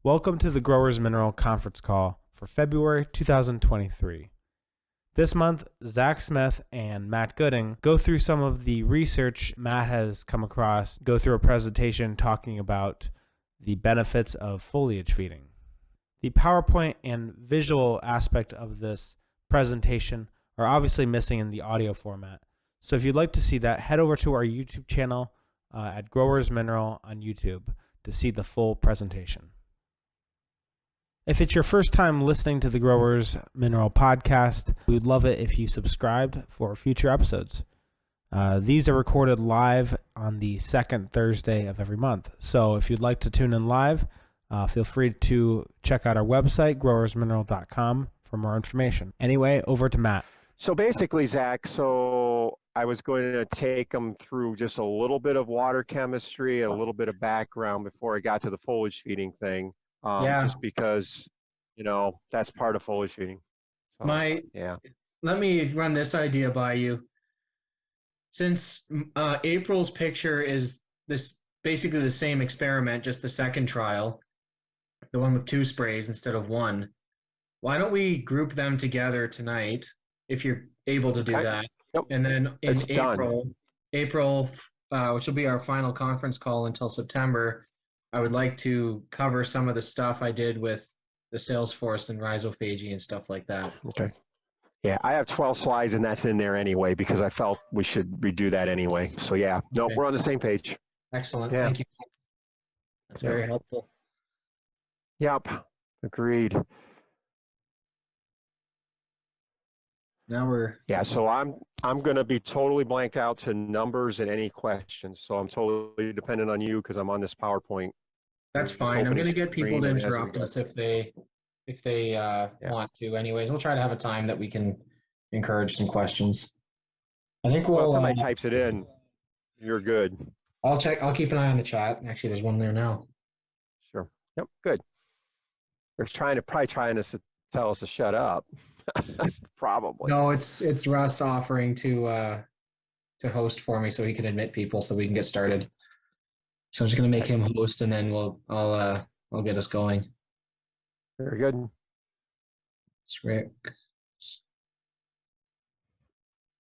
Welcome to the Growers Mineral Conference Call for February 2023. This month, Zach Smith and Matt Gooding go through some of the research Matt has come across, go through a presentation talking about the benefits of foliage feeding. The PowerPoint and visual aspect of this presentation are obviously missing in the audio format. So if you'd like to see that, head over to our YouTube channel at Growers Mineral on YouTube to see the full presentation. If it's your first time listening to the Growers Mineral podcast, we would love it if you subscribed for future episodes. These are recorded live on the second Thursday of every month. So if you'd like to tune in live, feel free to check out our website, growersmineral.com, for more information. Anyway, over to Matt. So basically, Zach, I was going to take them through just a little bit of water chemistry and a little bit of background before I got to the foliage feeding thing. Just because, that's part of foliage feeding. So, Let me run this idea by you. Since April's picture is this basically the same experiment, just the second trial, the one with 2 sprays instead of 1, why don't we group them together tonight if you're able to do that? Yep. And then in It's April, which will be our final conference call until September, I would like to cover some of the stuff I did with the Salesforce and rhizophagy and stuff like that. Okay. Yeah, I have 12 slides and that's in there anyway because I felt we should redo that anyway. So yeah, no, Okay. We're on the same page. Excellent. Yeah. Thank you. That's very helpful. Yep. Agreed. Now so I'm going to be totally blanked out to numbers and any questions. So I'm totally dependent on you because I'm on this PowerPoint. That's fine. I'm going to get people to interrupt us if they want to. Anyways, we'll try to have a time that we can encourage some questions. I think well, somebody types it in, you're good. I'll check. I'll keep an eye on the chat. Actually, there's one there now. Sure. Yep. Good. They're probably trying to tell us to shut up. Probably. No, it's Russ offering to host for me so he can admit people so we can get started. So I'm just gonna make him host and then I'll get us going. Very good. It's Rick.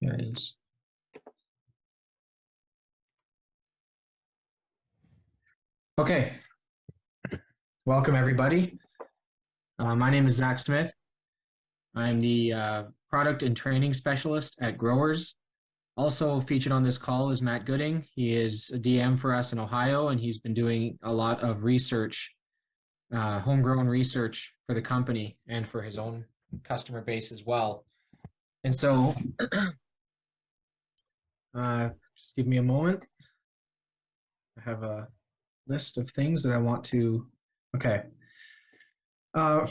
There it is. Okay. Welcome everybody. My name is Zach Smith. I'm the product and training specialist at Growers. Also featured on this call is Matt Gooding. He is a DM for us in Ohio, and he's been doing a lot of research, homegrown research for the company and for his own customer base as well. And so, just give me a moment. I have a list of things that I want to, okay.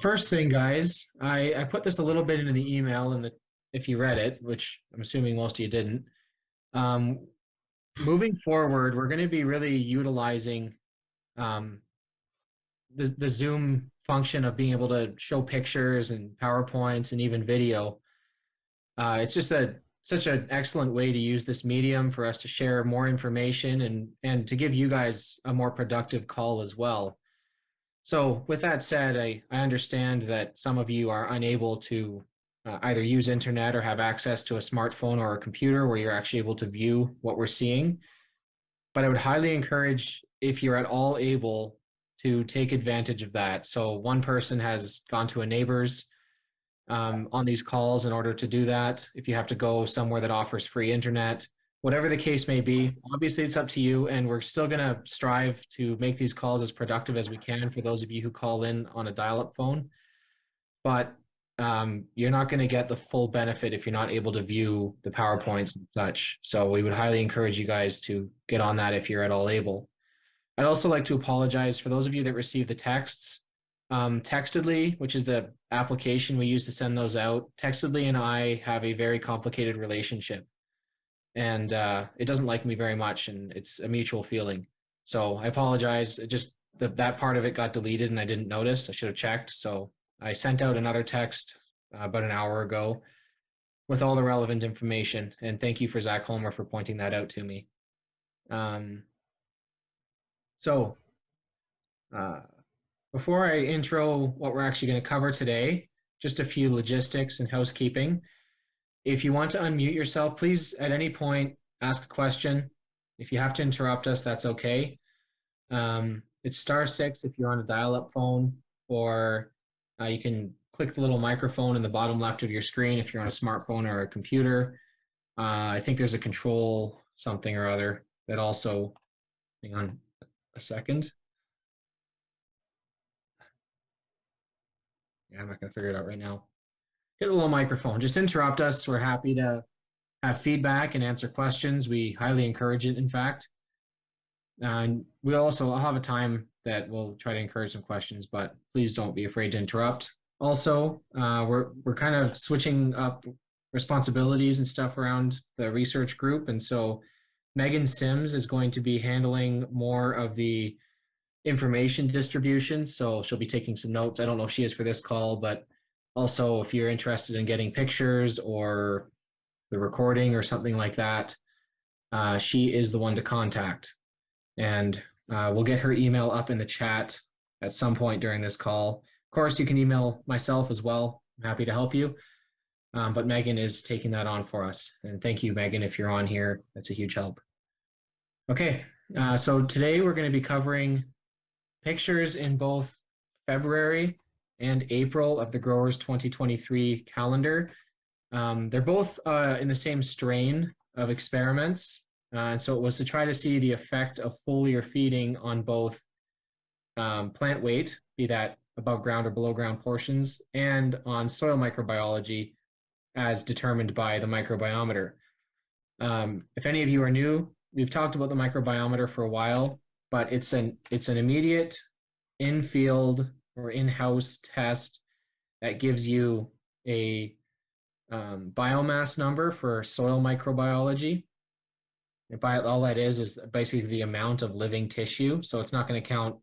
First thing, guys, I put this a little bit into the email and if you read it, which I'm assuming most of you didn't. Moving forward, we're going to be really utilizing the Zoom function of being able to show pictures and PowerPoints and even video. It's just such an excellent way to use this medium for us to share more information and to give you guys a more productive call as well. So with that said, I understand that some of you are unable to either use internet or have access to a smartphone or a computer where you're actually able to view what we're seeing. But I would highly encourage, if you're at all able, to take advantage of that. So one person has gone to a neighbor's on these calls in order to do that. If you have to go somewhere that offers free internet, whatever the case may be, obviously it's up to you, and we're still going to strive to make these calls as productive as we can for those of you who call in on a dial-up phone. But you're not going to get the full benefit if you're not able to view the PowerPoints and such. So we would highly encourage you guys to get on that if you're at all able. I'd also like to apologize for those of you that received the texts. Textedly, which is the application we use to send those out, Textedly and I have a very complicated relationship. And it doesn't like me very much, and it's a mutual feeling. So I apologize. That part of it got deleted and I didn't notice. I should have checked. So I sent out another text about an hour ago with all the relevant information. And thank you for Zach Holmer for pointing that out to me. Before I intro what we're actually going to cover today, just a few logistics and housekeeping. If you want to unmute yourself, please at any point ask a question. If you have to interrupt us, that's okay. It's *6 if you're on a dial-up phone, or you can click the little microphone in the bottom left of your screen if you're on a smartphone or a computer. I think there's a control something or other that also, hang on a second. Yeah, I'm not going to figure it out right now. Hit a little microphone. Just interrupt us. We're happy to have feedback and answer questions. We highly encourage it, in fact. And I'll have a time that we'll try to encourage some questions, but please don't be afraid to interrupt. Also, we're kind of switching up responsibilities and stuff around the research group. And so Megan Sims is going to be handling more of the information distribution. So she'll be taking some notes. I don't know if she is for this call, but also if you're interested in getting pictures or the recording or something like that, she is the one to contact. And we'll get her email up in the chat at some point during this call. Of course, you can email myself as well. I'm happy to help you. But Megan is taking that on for us. And thank you, Megan, if you're on here. That's a huge help. Okay, so today we're going to be covering pictures in both February and April of the Growers 2023 calendar. They're both in the same strain of experiments. And so it was to try to see the effect of foliar feeding on both plant weight, be that above ground or below ground portions, and on soil microbiology as determined by the microbiometer. If any of you are new, we've talked about the microbiometer for a while, but it's an immediate in-field or in-house test that gives you a biomass number for soil microbiology. And all that is basically the amount of living tissue. So it's not going to count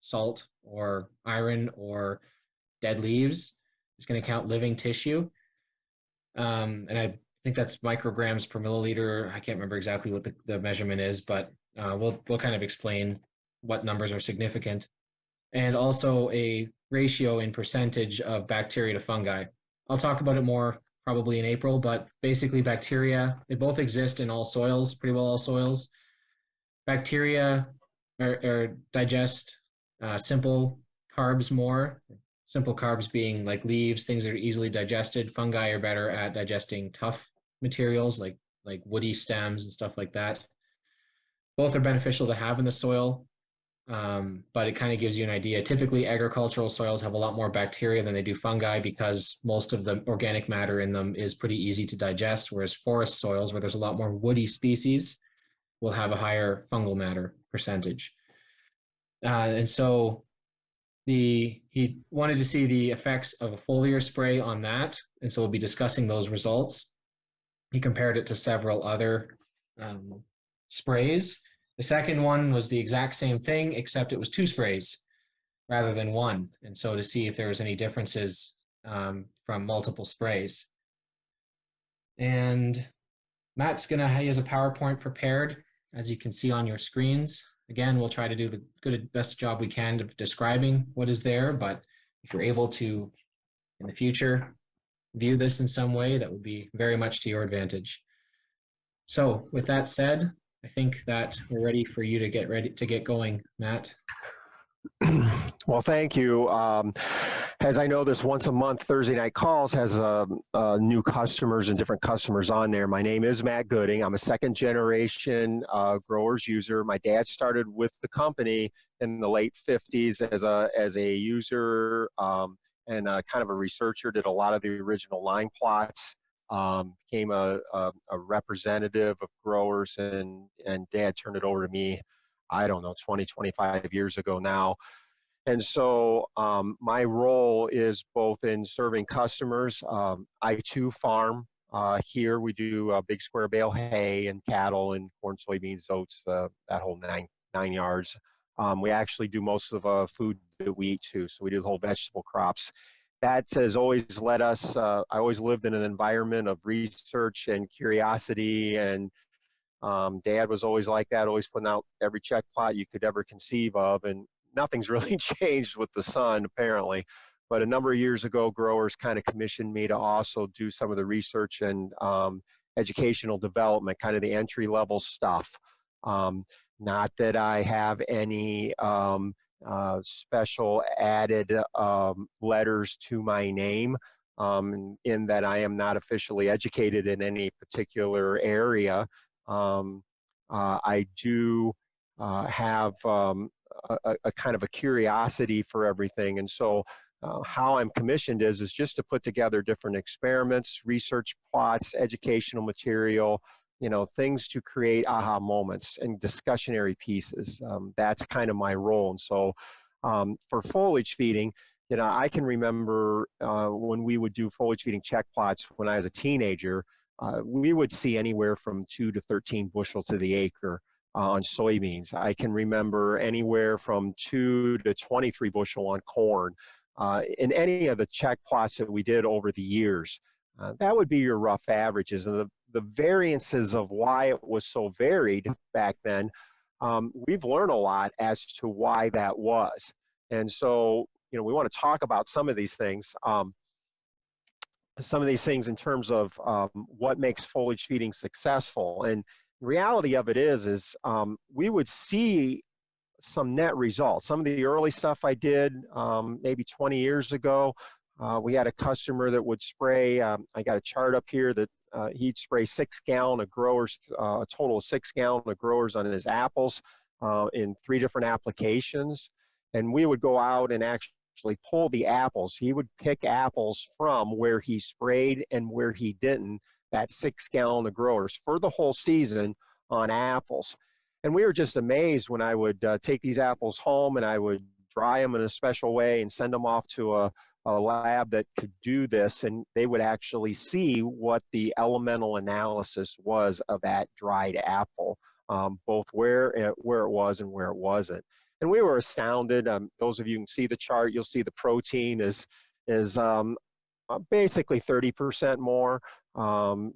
salt or iron or dead leaves. It's going to count living tissue. And I think that's micrograms per milliliter. I can't remember exactly what the measurement is, but we'll kind of explain what numbers are significant. And also a ratio in percentage of bacteria to fungi. I'll talk about it more probably in April, but basically bacteria, they both exist in all soils, pretty well all soils. Bacteria digest simple carbs more, simple carbs being like leaves, things that are easily digested. Fungi are better at digesting tough materials like woody stems and stuff like that. Both are beneficial to have in the soil, but it kind of gives you an idea. Typically, agricultural soils have a lot more bacteria than they do fungi because most of the organic matter in them is pretty easy to digest, whereas forest soils, where there's a lot more woody species, will have a higher fungal matter percentage. And so he wanted to see the effects of a foliar spray on that, and so we'll be discussing those results. He compared it to several other sprays. The second one was the exact same thing, except it was 2 sprays rather than 1. And so to see if there was any differences from multiple sprays. And Matt's he has a PowerPoint prepared, as you can see on your screens. Again, we'll try to do the best job we can of describing what is there, but if you're able to, in the future, view this in some way, that would be very much to your advantage. So with that said, I think that we're ready for you to get going, Matt. Well, thank you. As I know, this once a month Thursday night calls has new customers and different customers on there. My name is Matt Gooding. I'm a 2nd generation growers user. My dad started with the company in the late 50s as a user and kind of a researcher, did a lot of the original line plots. Became a representative of growers, and Dad turned it over to me, I don't know, 20, 25 years ago now. And so my role is both in serving customers. I too farm here. We do big square bale hay and cattle and corn, soybeans, oats, that whole nine yards. We actually do most of food that we eat too. So we do the whole vegetable crops. That has always led us, I always lived in an environment of research and curiosity, and Dad was always like that, always putting out every check plot you could ever conceive of. And nothing's really changed with the sun apparently. But a number of years ago, growers kind of commissioned me to also do some of the research and educational development, kind of the entry level stuff. Not that I have any special added letters to my name, in that I am not officially educated in any particular area. I do have a kind of a curiosity for everything. And so how I'm commissioned is just to put together different experiments, research plots, educational material, things to create aha moments and discussionary pieces. That's kind of my role. And so for foliage feeding, I can remember when we would do foliage feeding check plots when I was a teenager, we would see anywhere from 2 to 13 bushel to the acre on soybeans. I can remember anywhere from 2 to 23 bushel on corn. In any of the check plots that we did over the years. That would be your rough averages. And the variances of why it was so varied back then, we've learned a lot as to why that was. And so, we want to talk about some of these things. Some of these things in terms of what makes foliage feeding successful. And the reality of it is we would see some net results. Some of the early stuff I did maybe 20 years ago, we had a customer that would spray, I got a chart up here that he'd spray 6 gallon of growers, a total of 6 gallon of growers on his apples in 3 different applications. And we would go out and actually pull the apples. He would pick apples from where he sprayed and where he didn't, that 6 gallon of growers for the whole season on apples. And we were just amazed when I would take these apples home and I would dry them in a special way and send them off to a lab that could do this, and they would actually see what the elemental analysis was of that dried apple, both where it was and where it wasn't. And we were astounded. Those of you who can see the chart, you'll see the protein is basically 30% more.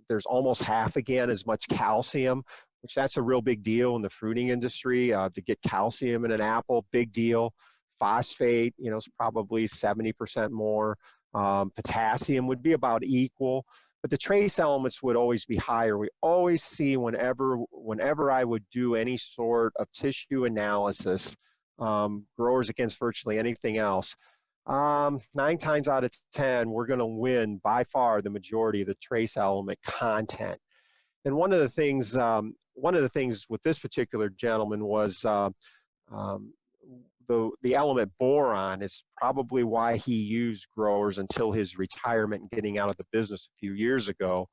There's almost half again as much calcium, which that's a real big deal in the fruiting industry. To get calcium in an apple, big deal. Phosphate, is probably 70% more. Potassium would be about equal, but the trace elements would always be higher. We always see whenever I would do any sort of tissue analysis, growers against virtually anything else, 9 times out of 10, we're going to win by far the majority of the trace element content. And one of the things with this particular gentleman was the element boron is probably why he used growers until his retirement and getting out of the business a few years ago.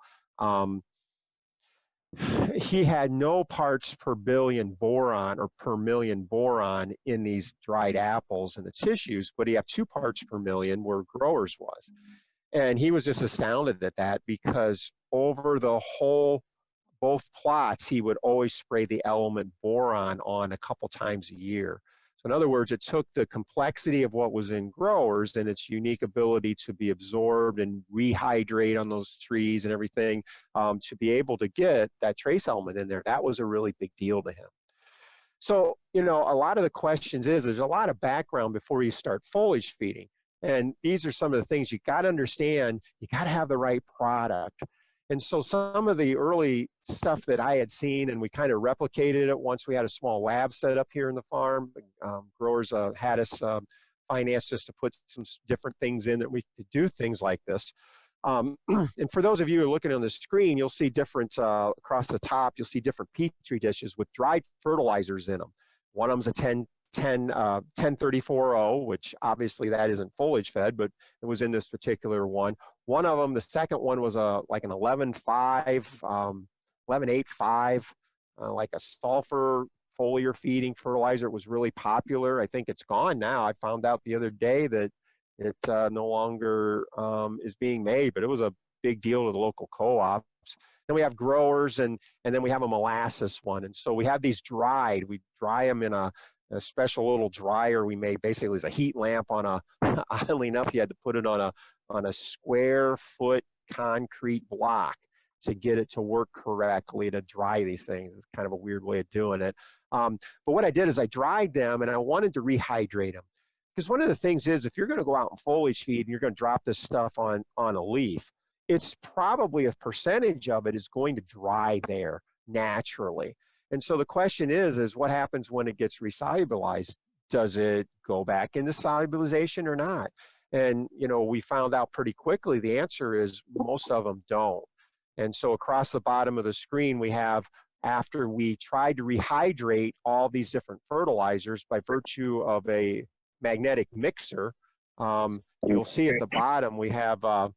He had no parts per billion boron or per million boron in these dried apples and the tissues, but he had 2 parts per million where growers was. And he was just astounded at that because over the whole, both plots, he would always spray the element boron on a couple times a year. So in other words, it took the complexity of what was in growers and its unique ability to be absorbed and rehydrate on those trees and everything to be able to get that trace element in there. That was a really big deal to him. So, a lot of the questions there's a lot of background before you start foliage feeding. And these are some of the things you got to understand. You got to have the right product. And so some of the early stuff that I had seen, and we kind of replicated it once we had a small lab set up here in the farm. Growers had us financed us to put some different things in that we could do things like this. And for those of you who are looking on the screen, you'll see different, across the top, you'll see different Petri dishes with dried fertilizers in them. One of them's a 1034O, which obviously that isn't foliage fed, but it was in this particular one. One of them, the second one was like an 11.5, 11.85, like a sulfur foliar feeding fertilizer. It was really popular. I think it's gone now. I found out the other day that it no longer is being made, but it was a big deal to the local co-ops. Then we have growers, and then we have a molasses one. And so we have these dried. We dry them in a special little dryer we made. Basically, it's a heat lamp on a, oddly enough, you had to put it on a square foot concrete block to get it to work correctly to dry these things. It's kind of a weird way of doing it. But what I did is I dried them and I wanted to rehydrate them. Because one of the things is, if you're going to go out and foliage feed and you're going to drop this stuff on a leaf, it's probably a percentage of it is going to dry there naturally. And so the question is what happens when it gets resolubilized? Does it go back into solubilization or not? And, you know, we found out pretty quickly the answer is most of them don't. And so across the bottom of the screen, we have, after we tried to rehydrate all these different fertilizers by virtue of a magnetic mixer, you'll see at the bottom we have a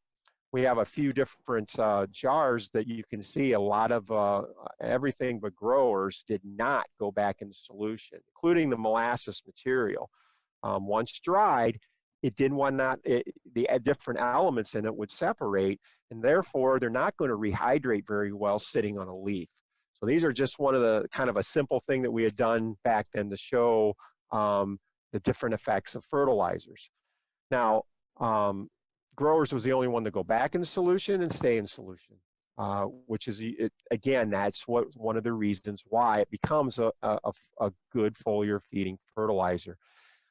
few different jars that you can see. A lot of everything but growers did not go back into solution, including the molasses material. Once dried, it didn't want the different elements in it would separate, and therefore they're not going to rehydrate very well sitting on a leaf. So these are just one of the kind of a simple thing that we had done back then to show the different effects of fertilizers. Now, growers was the only one to go back into solution and stay in solution, which is, again, that's one of the reasons why it becomes a good foliar feeding fertilizer.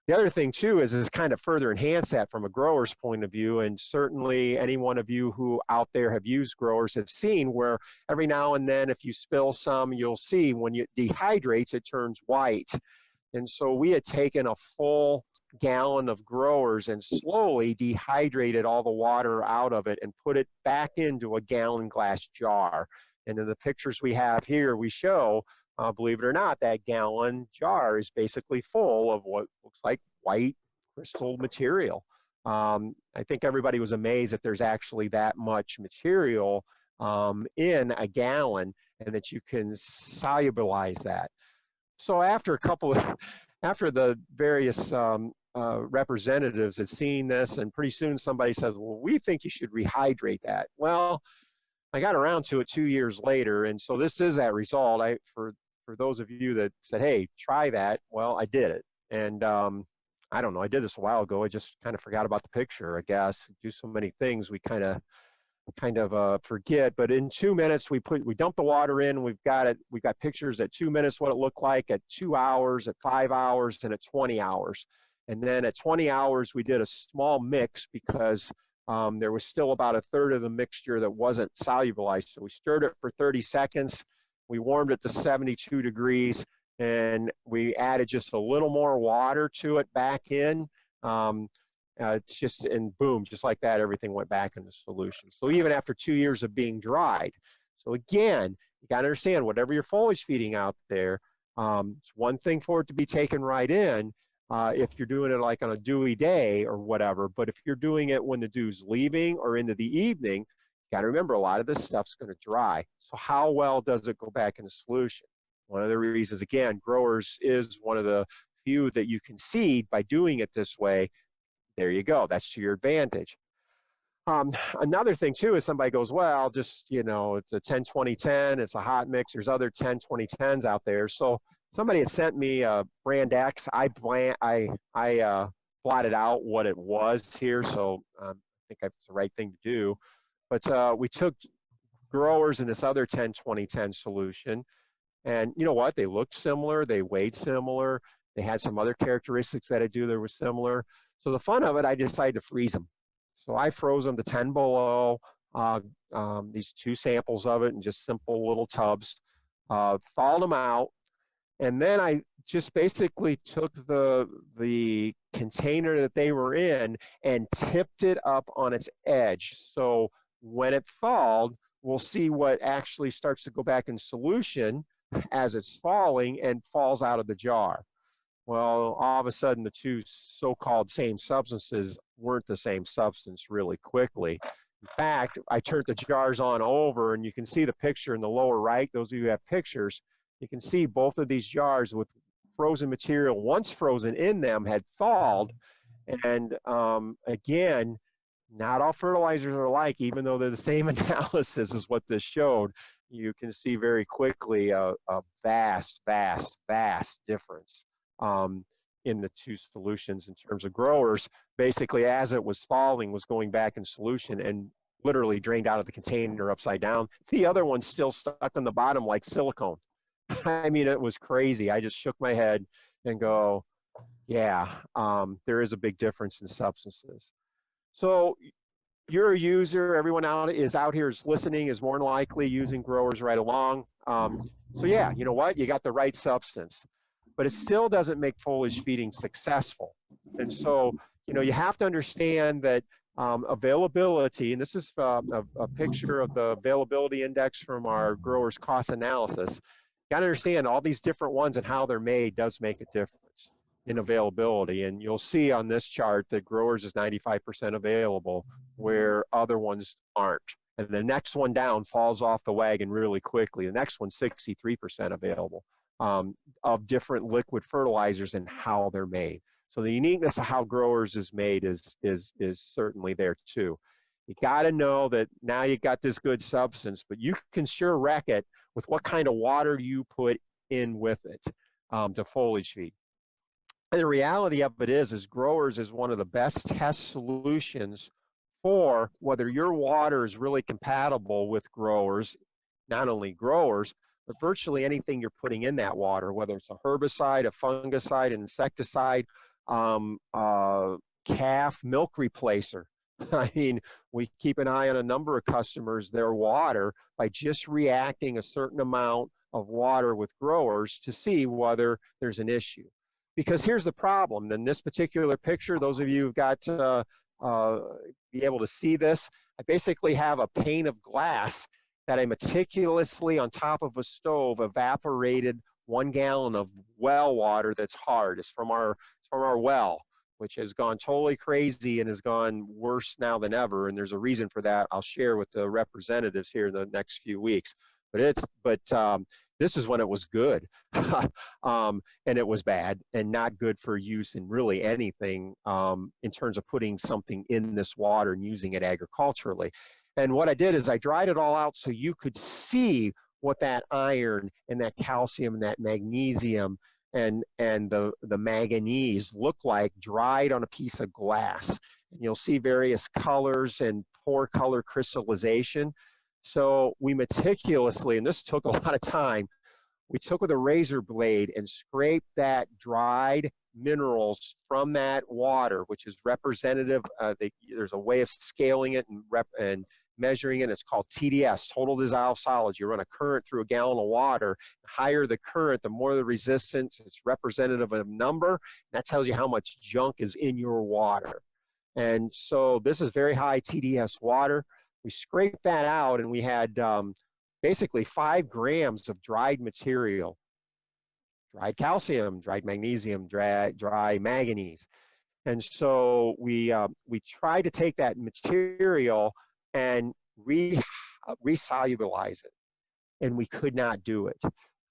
The other thing too is kind of further enhance that from a grower's point of view, and certainly any one of you who out there have used growers have seen where every now and then if you spill some, you'll see when it dehydrates, it turns white. And so we had taken a full gallon of growers and slowly dehydrated all the water out of it and put it back into a gallon glass jar. And in the pictures we have here, we show, believe it or not, that gallon jar is basically full of what looks like white crystal material. I think everybody was amazed that there's actually that much material in a gallon and that you can solubilize that. So after after the various representatives had seen this, and pretty soon somebody says, well, we think you should rehydrate that. Well, I got around to it 2 years later, and so this is that result. For those of you that said, hey, try that, well, I did it. And I don't know, I did this a while ago. I just kind of forgot about the picture, I guess. Do so many things we kind of forget. But in 2 minutes, we dump the water in. We've got pictures at 2 minutes what it looked like, at 2 hours, at 5 hours, and at 20 hours. And then at 20 hours, we did a small mix because there was still about a third of the mixture that wasn't solubilized. So we stirred it for 30 seconds. We warmed it to 72 degrees, and we added just a little more water to it back in. And boom, just like that, everything went back into solution. So even after 2 years of being dried. So again, you got to understand, whatever you're foliage feeding out there, it's one thing for it to be taken right in if you're doing it like on a dewy day or whatever, but if you're doing it when the dew's leaving or into the evening, you got to remember a lot of this stuff's going to dry. So how well does it go back into solution? One of the reasons, again, growers is one of the few that you can seed by doing it this way. There you go. That's to your advantage. Another thing too is somebody goes, well, just, you know, it's a 10-20-10, it's a hot mix. There's other 10-20-10s out there. So somebody had sent me a brand X. I blotted out what it was here, so I think that's the right thing to do. But we took growers in this other 10-20-10 solution, and you know what? They looked similar. They weighed similar. They had some other characteristics that I do that were similar. So the fun of it, I decided to freeze them. So I froze them to 10 below, these 2 samples of it in just simple little tubs, thawed them out, and then I just basically took the container that they were in and tipped it up on its edge. So when it thawed, we'll see what actually starts to go back in solution as it's falling and falls out of the jar. Well, all of a sudden, the 2 so-called same substances weren't the same substance really quickly. In fact, I turned the jars on over, and you can see the picture in the lower right. Those of you who have pictures, you can see both of these jars with frozen material, once frozen in them, had thawed. And again, not all fertilizers are alike, even though they're the same analysis as what this showed. You can see very quickly a vast, vast, vast difference in the 2 solutions in terms of growers. Basically, as it was falling, was going back in solution and literally drained out of the container upside down. The other one's still stuck on the bottom like silicone. I mean, it was crazy. I just shook my head and go, yeah, there is a big difference in substances. So you're a user, everyone out here is listening, is more than likely using growers right along. So yeah, you know what? You got the right substance, but it still doesn't make foliage feeding successful. And so, you know, you have to understand that availability, and this is a picture of the availability index from our growers cost analysis. You got to understand all these different ones and how they're made does make a difference in availability. And you'll see on this chart that growers is 95% available where other ones aren't. And the next one down falls off the wagon really quickly. The next one's 63% available of different liquid fertilizers and how they're made. So the uniqueness of how growers is made is certainly there too. You got to know that now you got this good substance, but you can sure wreck it with what kind of water you put in with it to foliage feed. And the reality of it is growers is one of the best test solutions for whether your water is really compatible with growers, not only growers, but virtually anything you're putting in that water, whether it's a herbicide, a fungicide, an insecticide, calf milk replacer. I mean, we keep an eye on a number of customers, their water, by just reacting a certain amount of water with growers to see whether there's an issue. Because here's the problem. In this particular picture, those of you who've got to be able to see this, I basically have a pane of glass that I meticulously on top of a stove evaporated 1 gallon of well water that's hard. It's from our well, which has gone totally crazy and has gone worse now than ever. And there's a reason for that I'll share with the representatives here in the next few weeks. But this is when it was good, and it was bad and not good for use in really anything in terms of putting something in this water and using it agriculturally. And what I did is I dried it all out so you could see what that iron and that calcium and that magnesium and the manganese look like dried on a piece of glass. And you'll see various colors and pore color crystallization. So we meticulously, and this took a lot of time, we took with a razor blade and scraped that dried minerals from that water, which is representative. There's a way of scaling it and measuring it. It's called TDS, total dissolved solids. You run a current through a gallon of water. The higher the current, the more the resistance. It's representative of a number. That tells you how much junk is in your water. And so this is very high TDS water. We scraped that out and we had basically 5 grams of dried material, dried calcium, dried magnesium, dry manganese. And so we tried to take that material and resolubilize it, and we could not do it.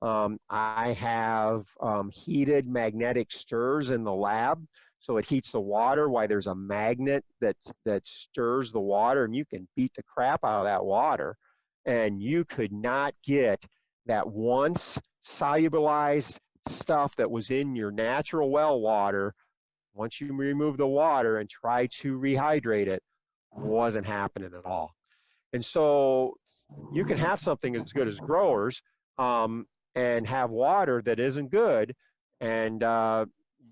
I have heated magnetic stirrers in the lab. So it heats the water while there's a magnet that stirs the water, and you can beat the crap out of that water. And you could not get that once solubilized stuff that was in your natural well water. Once you remove the water and try to rehydrate it, wasn't happening at all. And so you can have something as good as growers and have water that isn't good, and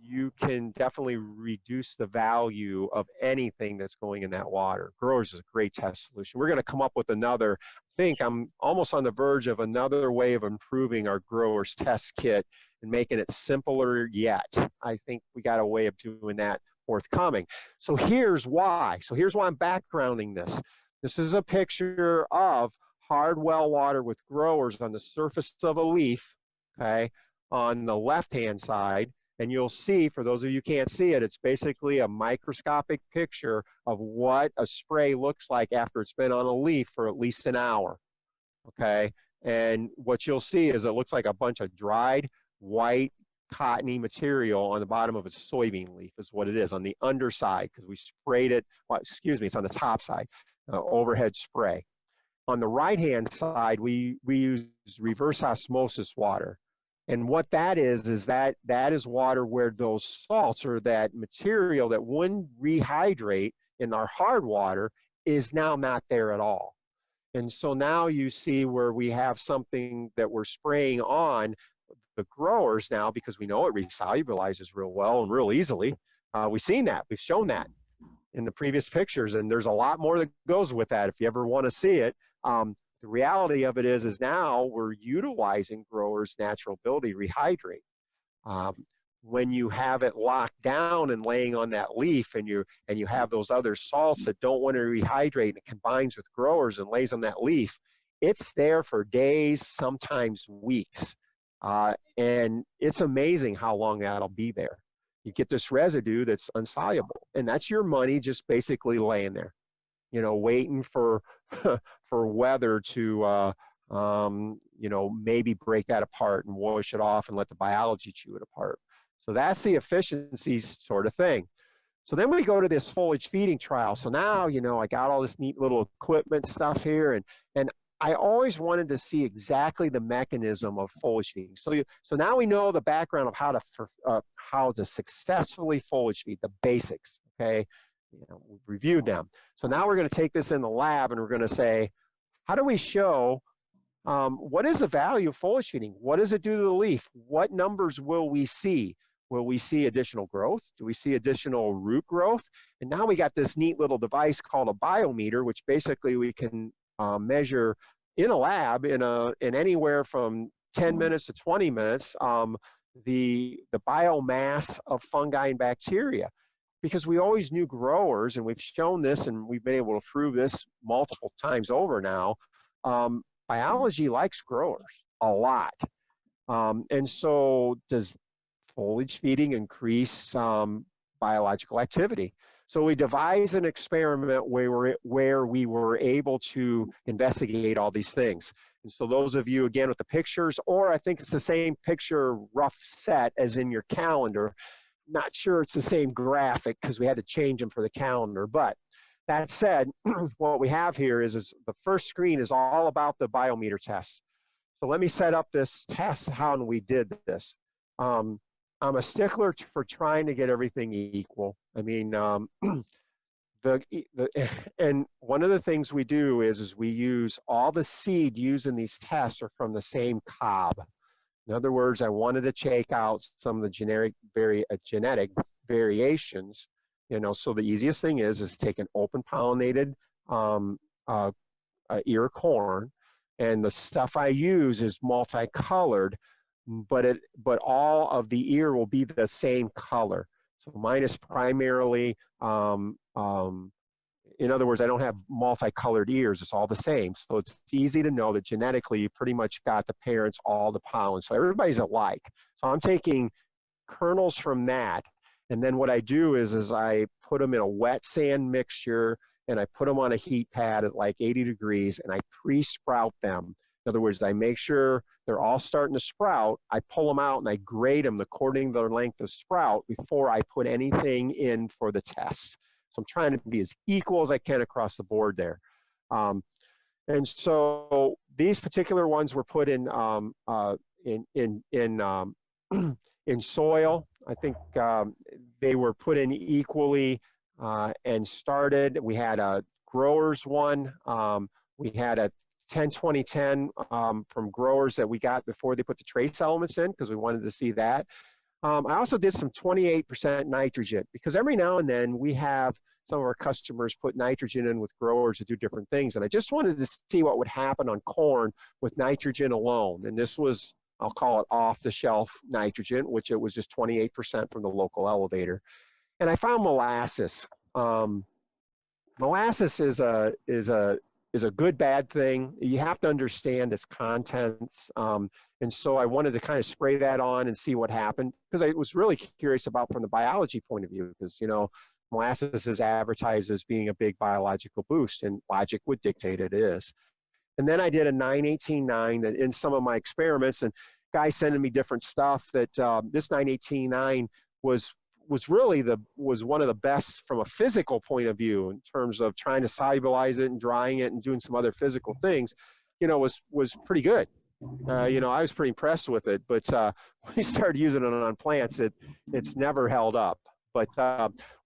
you can definitely reduce the value of anything that's going in that water. Growers is a great test solution. We're going to come up with another, I think I'm almost on the verge of another way of improving our growers test kit and making it simpler yet. I think we got a way of doing that forthcoming. So here's why. So here's why I'm backgrounding this. This is a picture of hard well water with growers on the surface of a leaf, okay, on the left-hand side. And you'll see, for those of you who can't see it, it's basically a microscopic picture of what a spray looks like after it's been on a leaf for at least an hour, okay? And what you'll see is it looks like a bunch of dried, white, cottony material on the bottom of a soybean leaf is what it is on the underside, because we sprayed it, well, excuse me, it's on the top side, overhead spray. On the right-hand side, we use reverse osmosis water. And what that is that is water where those salts or that material that wouldn't rehydrate in our hard water is now not there at all. And so now you see where we have something that we're spraying on the growers now, because we know it resolubilizes real well and real easily. We've seen that. We've shown that in the previous pictures, and there's a lot more that goes with that if you ever want to see it. The reality of it is now we're utilizing growers' natural ability to rehydrate. When you have it locked down and laying on that leaf, and you have those other salts that don't want to rehydrate, and it combines with growers and lays on that leaf, it's there for days, sometimes weeks. And it's amazing how long that'll be there. You get this residue that's insoluble, and that's your money just basically laying there, waiting for for weather to maybe break that apart and wash it off and let the biology chew it apart. So that's the efficiency sort of thing. So then we go to this foliage feeding trial. So now, I got all this neat little equipment stuff here, and I always wanted to see exactly the mechanism of foliage feeding. So now we know the background of how to successfully foliage feed, the basics, okay? We've reviewed them. So now we're going to take this in the lab, and we're going to say, how do we show what is the value of foliage feeding? What does it do to the leaf? What numbers will we see? Will we see additional growth? Do we see additional root growth? And now we got this neat little device called a biometer, which basically we can measure in a lab in anywhere from 10 minutes to 20 minutes the biomass of fungi and bacteria. Because we always knew growers, and we've shown this and we've been able to prove this multiple times over now, biology likes growers a lot. And so does foliage feeding increase biological activity? So we devised an experiment where we were able to investigate all these things. And so those of you, again, with the pictures, or I think it's the same picture rough set as in your calendar. Not sure it's the same graphic because we had to change them for the calendar. But that said, what we have here is the first screen is all about the biometer test. So let me set up this test, how we did this. I'm a stickler for trying to get everything equal. I mean, and one of the things we do is we use all the seed used in these tests are from the same cob. In other words, I wanted to check out some of the genetic variations. So the easiest thing is take an open pollinated ear of corn, and the stuff I use is multicolored, but all of the ear will be the same color. So mine is primarily, in other words, I don't have multicolored ears. It's all the same. So it's easy to know that genetically you pretty much got the parents all the pollen. So everybody's alike. So I'm taking kernels from that. And then what I do is I put them in a wet sand mixture, and I put them on a heat pad at like 80 degrees, and I pre-sprout them. In other words, I make sure they're all starting to sprout. I pull them out and I grade them according to their length of sprout before I put anything in for the test. So I'm trying to be as equal as I can across the board there. And so these particular ones were put in soil. I think they were put in equally and started. We had a growers one. We had a 10-20-10 from growers that we got before they put the trace elements in, because we wanted to see that. I also did some 28% nitrogen, because every now and then we have some of our customers put nitrogen in with growers to do different things. And I just wanted to see what would happen on corn with nitrogen alone. And this was, I'll call it off-the-shelf nitrogen, which it was just 28% from the local elevator. And I found molasses. Molasses is a good, bad thing. You have to understand its contents. And so I wanted to kind of spray that on and see what happened, because I was really curious about from the biology point of view, because, molasses is advertised as being a big biological boost, and logic would dictate it is. And then I did a 9-18-9 that in some of my experiments, and guys sending me different stuff, that this 9-18-9 was really was one of the best from a physical point of view in terms of trying to solubilize it and drying it and doing some other physical things, was pretty good. I was pretty impressed with it, but when we started using it on plants, it's never held up. But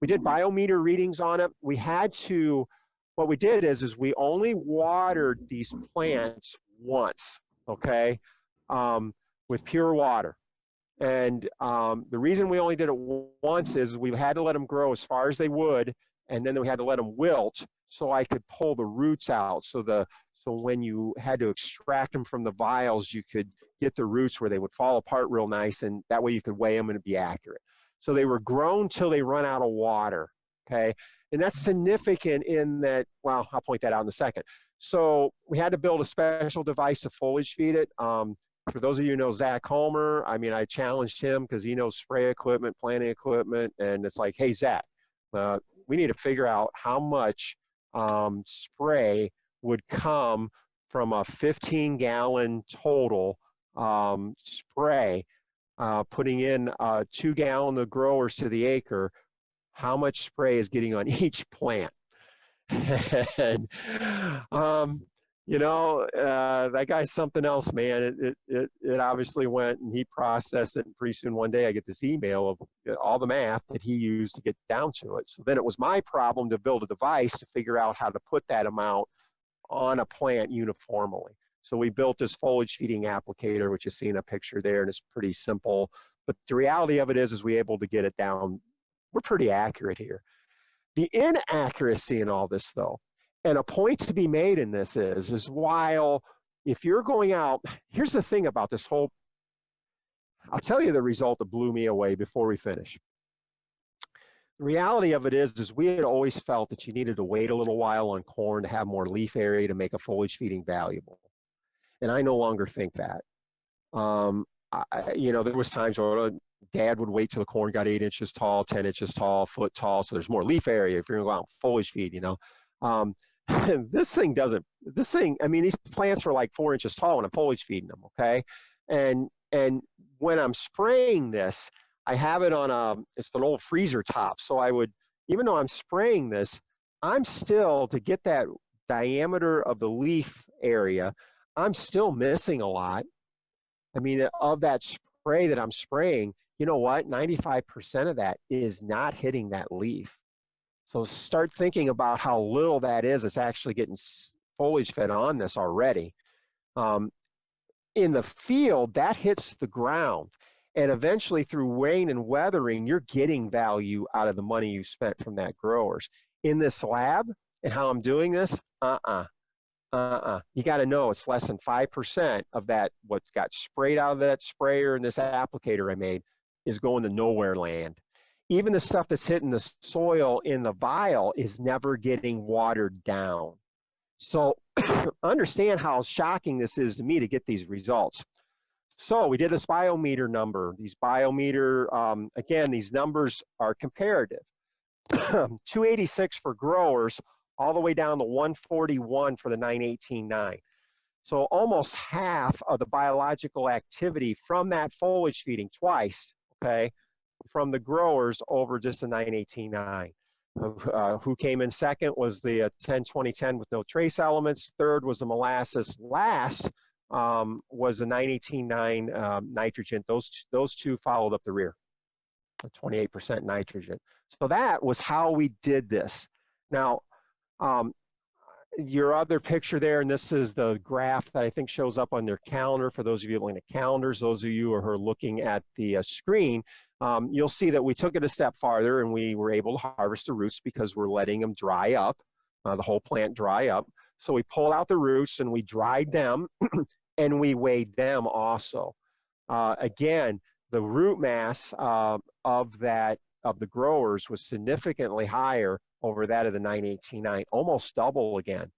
we did biometer readings on it. We had to, what we did is we only watered these plants once, okay? with pure water. And the reason we only did it once is we had to let them grow as far as they would, and then we had to let them wilt so I could pull the roots out. So when you had to extract them from the vials, you could get the roots where they would fall apart real nice, and that way you could weigh them and it'd be accurate. So they were grown till they run out of water, okay? And that's significant in that, well, I'll point that out in a second. So we had to build a special device to foliage feed it. For those of you who know Zach Homer, I mean, I challenged him because he knows spray equipment, planting equipment, and it's like, hey, Zach, we need to figure out how much spray would come from a 15-gallon total spray, putting in 2 gallons of growers to the acre. How much spray is getting on each plant? And you know, that guy's something else, man. It obviously went, and he processed it, and pretty soon one day I get this email of all the math that he used to get down to it. So then it was my problem to build a device to figure out how to put that amount on a plant uniformly. So we built this foliage feeding applicator, which you see in a picture there, and it's pretty simple. But the reality of it is we're able to get it down. We're pretty accurate here. The inaccuracy in all this, though, and a point to be made in this is while if you're going out, here's the thing about this whole, I'll tell you the result that blew me away before we finish. The reality of it is we had always felt that you needed to wait a little while on corn to have more leaf area to make a foliage feeding valuable. And I no longer think that. You know, there was times where Dad would wait till the corn got 8 inches tall, 10 inches tall, foot tall, so there's more leaf area if you're gonna go out and foliage feed, you know. This thing, I mean, these plants were like 4 inches tall when I'm foliage feeding them, okay? And when I'm spraying this, I have it on it's an old freezer top. So I would, even though I'm spraying this, I'm still, to get that diameter of the leaf area, I'm still missing a lot. I mean, of that spray that I'm spraying, you know what? 95% of that is not hitting that leaf. So start thinking about how little that is. It's actually getting foliage fed on this already. In the field, that hits the ground. And eventually through rain and weathering, you're getting value out of the money you spent from that growers. In this lab and how I'm doing this, you got to know it's less than 5% of that, what got sprayed out of that sprayer and this applicator I made is going to nowhere land. Even the stuff that's hitting the soil in the vial is never getting watered down. So understand how shocking this is to me to get these results. So we did this biometer number. These biometer, again, these numbers are comparative. 286 for growers, all the way down to 141 for the 918-9. So almost half of the biological activity from that foliage feeding twice, okay, from the growers over just the 918-9. Who came in second was the 10-20-10 with no trace elements. Third was the molasses. Last was the 918-9 nitrogen. Those two followed up the rear, 28% nitrogen. So that was how we did this. Now, your other picture there, and this is the graph that I think shows up on their calendar. For those of you looking at calendars, those of you who are looking at the screen, you'll see that we took it a step farther and we were able to harvest the roots because we're letting them dry up, the whole plant dry up. So we pulled out the roots and we dried them and we weighed them also. Again, the root mass of the growers was significantly higher over that of the 918-9, almost double again.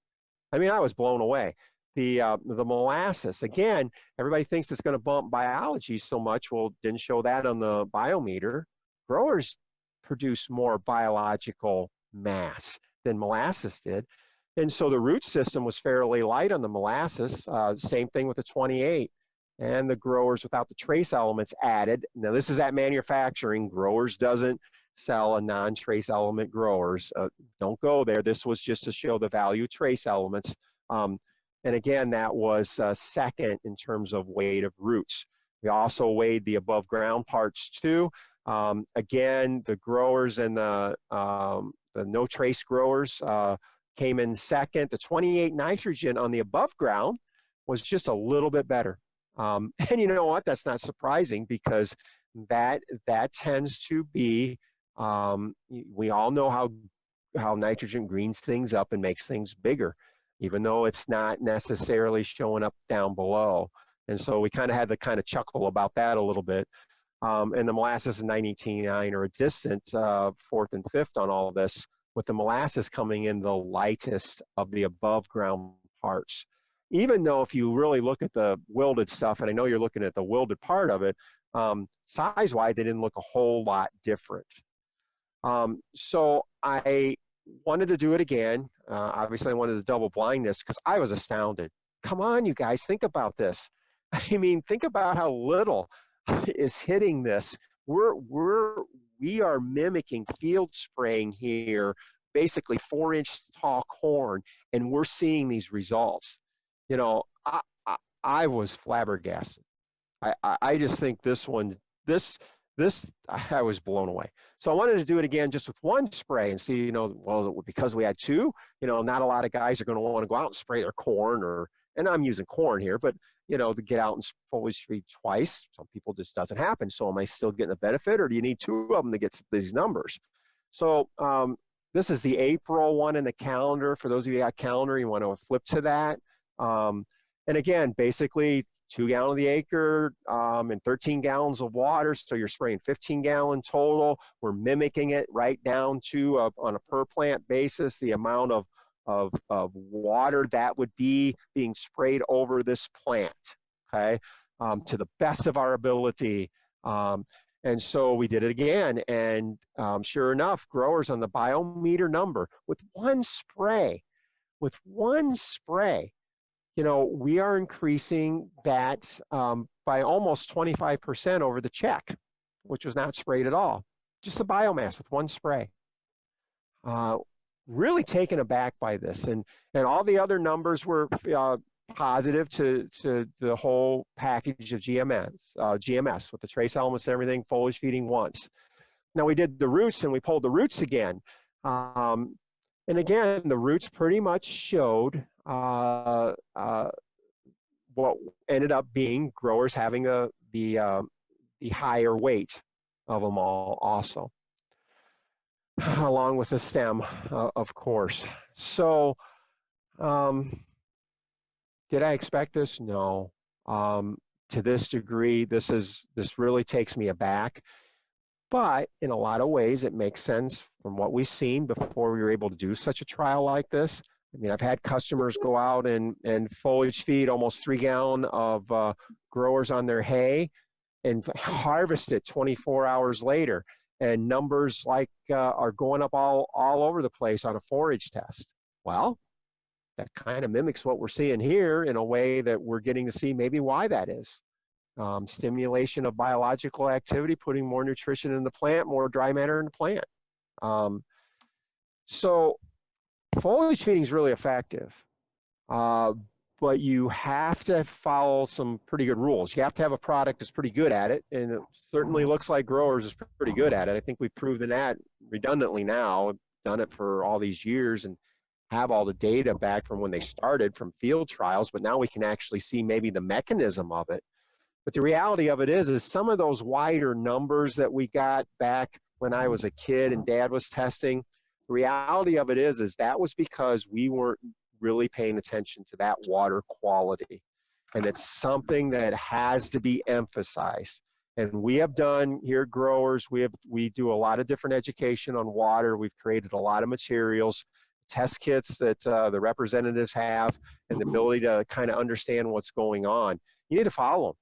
I mean, I was blown away. The molasses, again, everybody thinks it's going to bump biology so much. Well, didn't show that on the biometer. Growers produce more biological mass than molasses did. And so the root system was fairly light on the molasses. Same thing with the 28. And the growers without the trace elements added. Now this is at manufacturing. Growers doesn't sell a non-trace element growers. Don't go there. This was just to show the value of trace elements. And again, that was second in terms of weight of roots. We also weighed the above ground parts too. Again, the growers and the no trace growers came in second. The 28 nitrogen on the above ground was just a little bit better. And you know what? That's not surprising because that tends to be, we all know how nitrogen greens things up and makes things bigger, even though it's not necessarily showing up down below. And so we kind of had to kind of chuckle about that a little bit. And the molasses in 989 are a distant fourth and fifth on all of this, with the molasses coming in the lightest of the above ground parts. Even though if you really look at the wilded stuff, and I know you're looking at the wilded part of it, size-wise, they didn't look a whole lot different. So I wanted to do it again. Obviously, I wanted to double blind this because I was astounded. Come on, you guys, think about this. I mean, think about how little is hitting this. We are mimicking field spraying here, basically 4-inch tall corn, and we're seeing these results. You know, I was flabbergasted. I just think this I was blown away. So I wanted to do it again just with one spray and see, you know, well, because we had two, you know, not a lot of guys are going to want to go out and spray their corn, and I'm using corn here, but, you know, to get out and foliage feed twice, some people just doesn't happen. So am I still getting a benefit, or do you need two of them to get these numbers? So this is the April one in the calendar. For those of you who got calendar, you want to flip to that. And again, basically 2 gallons of the acre and 13 gallons of water. So you're spraying 15 gallon total. We're mimicking it right down to on a per plant basis, the amount of water that would be being sprayed over this plant, okay, to the best of our ability. And so we did it again, and sure enough, growers on the biometer number with one spray, you know, we are increasing that by almost 25% over the check, which was not sprayed at all. Just the biomass with one spray. Really taken aback by this, and all the other numbers were positive to the whole package of GMS with the trace elements and everything, foliage feeding once. Now we did the roots, and we pulled the roots again. And again, the roots pretty much showed what ended up being growers having the higher weight of them all also, along with the stem, of course. So did I expect this? No. To this degree, this really takes me aback. But in a lot of ways, it makes sense from what we've seen before we were able to do such a trial like this. I mean, I've had customers go out and foliage feed almost 3 gallons of growers on their hay and harvest it 24 hours later. And numbers like are going up all over the place on a forage test. Well, that kind of mimics what we're seeing here in a way that we're getting to see maybe why that is. Stimulation of biological activity, putting more nutrition in the plant, more dry matter in the plant. So foliage feeding is really effective, but you have to follow some pretty good rules. You have to have a product that's pretty good at it, and it certainly looks like growers is pretty good at it. I think we've proven that redundantly now. We've done it for all these years and have all the data back from when they started from field trials, but now we can actually see maybe the mechanism of it. But the reality of it is some of those wider numbers that we got back when I was a kid and Dad was testing, the reality of it is that was because we weren't really paying attention to that water quality. And it's something that has to be emphasized. And we have done here at Growers, we do a lot of different education on water. We've created a lot of materials, test kits that the representatives have, and the ability to kind of understand what's going on. You need to follow them.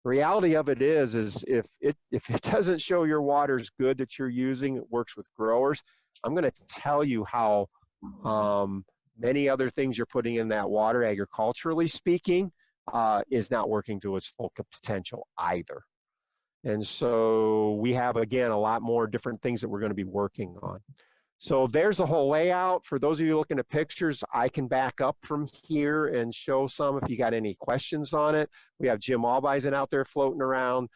The reality of it is if it doesn't show your water's good that you're using, it works with growers, I'm going to tell you how many other things you're putting in that water, agriculturally speaking, is not working to its full potential either. And so we have, again, a lot more different things that we're going to be working on. So there's the whole layout. For those of you looking at pictures, I can back up from here and show some if you got any questions on it. We have Jim Albeisen out there floating around.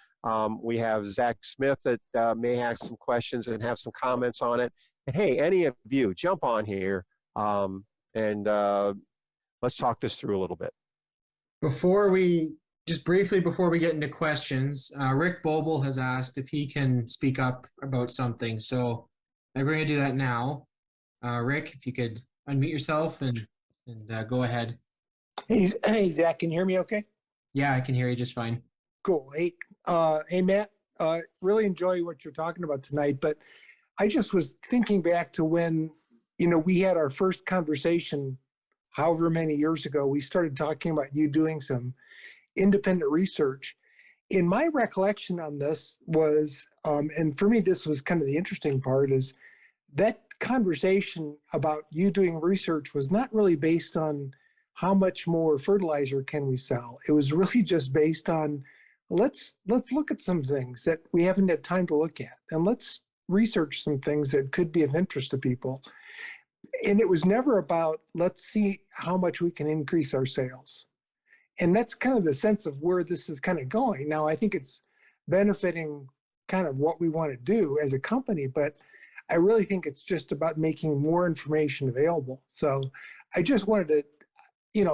We have Zach Smith that may have some questions and have some comments on it. And hey, any of you, jump on here and let's talk this through a little bit. Before we Just briefly before we get into questions, Rick Boble has asked if he can speak up about something. So I'm going to do that now. Rick, if you could unmute yourself and go ahead. Hey, Zach, can you hear me okay? Yeah, I can hear you just fine. Cool. Hey, Matt, really enjoy what you're talking about tonight, but I just was thinking back to when, we had our first conversation, however many years ago. We started talking about you doing some independent research. In my recollection on this was, and for me, this was kind of the interesting part, is that conversation about you doing research was not really based on how much more fertilizer can we sell. It was really just based on let's look at some things that we haven't had time to look at, and let's research some things that could be of interest to people. And it was never about let's see how much we can increase our sales. And that's kind of the sense of where this is kind of going. Now, I think it's benefiting kind of what we want to do as a company, but I really think it's just about making more information available. So I just wanted to,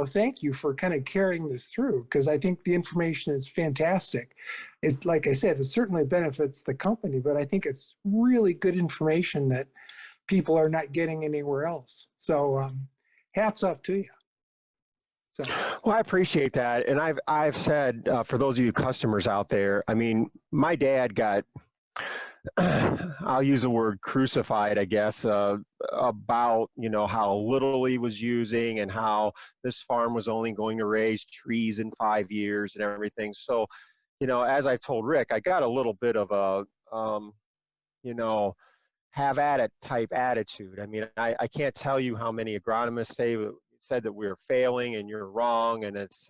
thank you for kind of carrying this through, because I think the information is fantastic. It's like I said, it certainly benefits the company, but I think it's really good information that people are not getting anywhere else. So hats off to you. So. Well, I appreciate that. And I've said, for those of you customers out there, I mean, my dad got, I'll use the word crucified, I guess, about, how little he was using and how this farm was only going to raise trees in 5 years and everything. So, as I've told Rick, I got a little bit of a, have at it type attitude. I mean, I can't tell you how many agronomists said that we're failing and you're wrong, and it's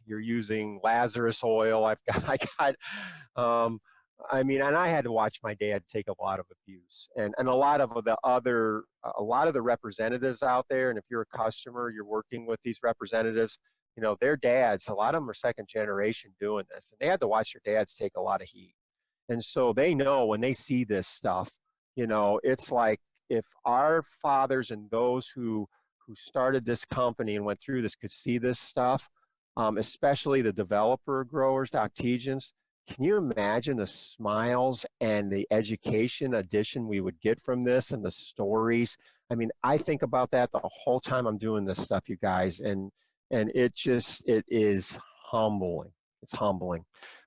you're using Lazarus oil. I mean, and I had to watch my dad take a lot of abuse, and a lot of the representatives out there. And if you're a customer, you're working with these representatives, their dads, a lot of them are second generation doing this, and they had to watch their dads take a lot of heat. And so they know when they see this stuff, it's like if our fathers and those who started this company and went through this could see this stuff, especially the developer growers, the Octagians. Can you imagine the smiles and the education addition we would get from this and the stories? I mean, I think about that the whole time I'm doing this stuff, you guys, and it is humbling. It's humbling.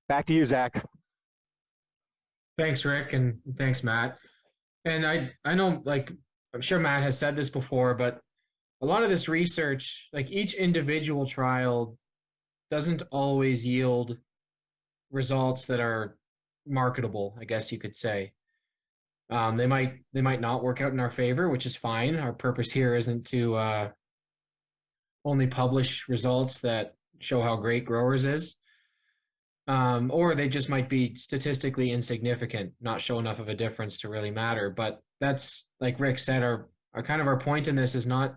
Back to you, Zach. Thanks, Rick, and thanks, Matt. And I know, like, I'm sure Matt has said this before, but a lot of this research, like each individual trial doesn't always yield results that are marketable, I guess you could say. They might not work out in our favor, which is fine. Our purpose here isn't to only publish results that show how great growers is. Or they just might be statistically insignificant, not show enough of a difference to really matter. But that's, like Rick said, our kind of our point in this is not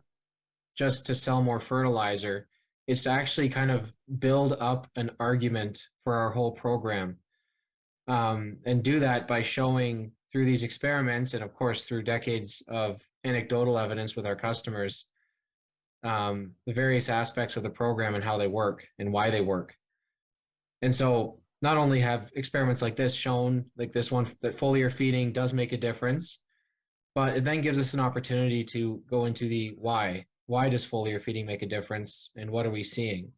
just to sell more fertilizer. It's to actually kind of build up an argument for our whole program, and do that by showing through these experiments and, of course, through decades of anecdotal evidence with our customers, the various aspects of the program and how they work and why they work. And so not only have experiments like this shown, like this one, that foliar feeding does make a difference, but it then gives us an opportunity to go into the why. Why does foliar feeding make a difference, and what are we seeing?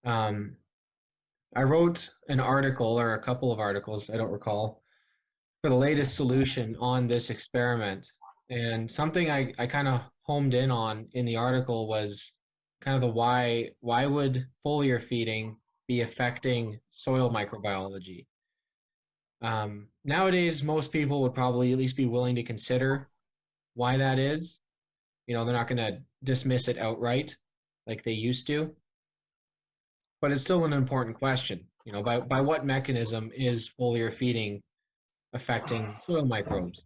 I wrote an article, or a couple of articles, I don't recall, for the latest solution on this experiment. And something I kind of homed in on in the article was kind of the why would foliar feeding be affecting soil microbiology? Nowadays, most people would probably at least be willing to consider why that is. They're not going to dismiss it outright like they used to. But it's still an important question. By what mechanism is foliar feeding affecting soil microbes?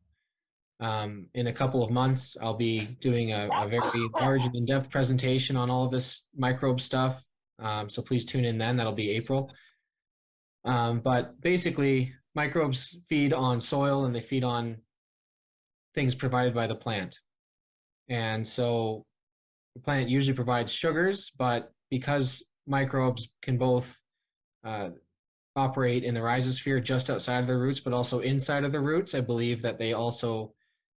In a couple of months, I'll be doing a very large and in-depth presentation on all of this microbe stuff. So please tune in then. That'll be April. But basically, microbes feed on soil and they feed on things provided by the plant. And so the plant usually provides sugars, but because microbes can both operate in the rhizosphere just outside of the roots, but also inside of the roots. I believe that they also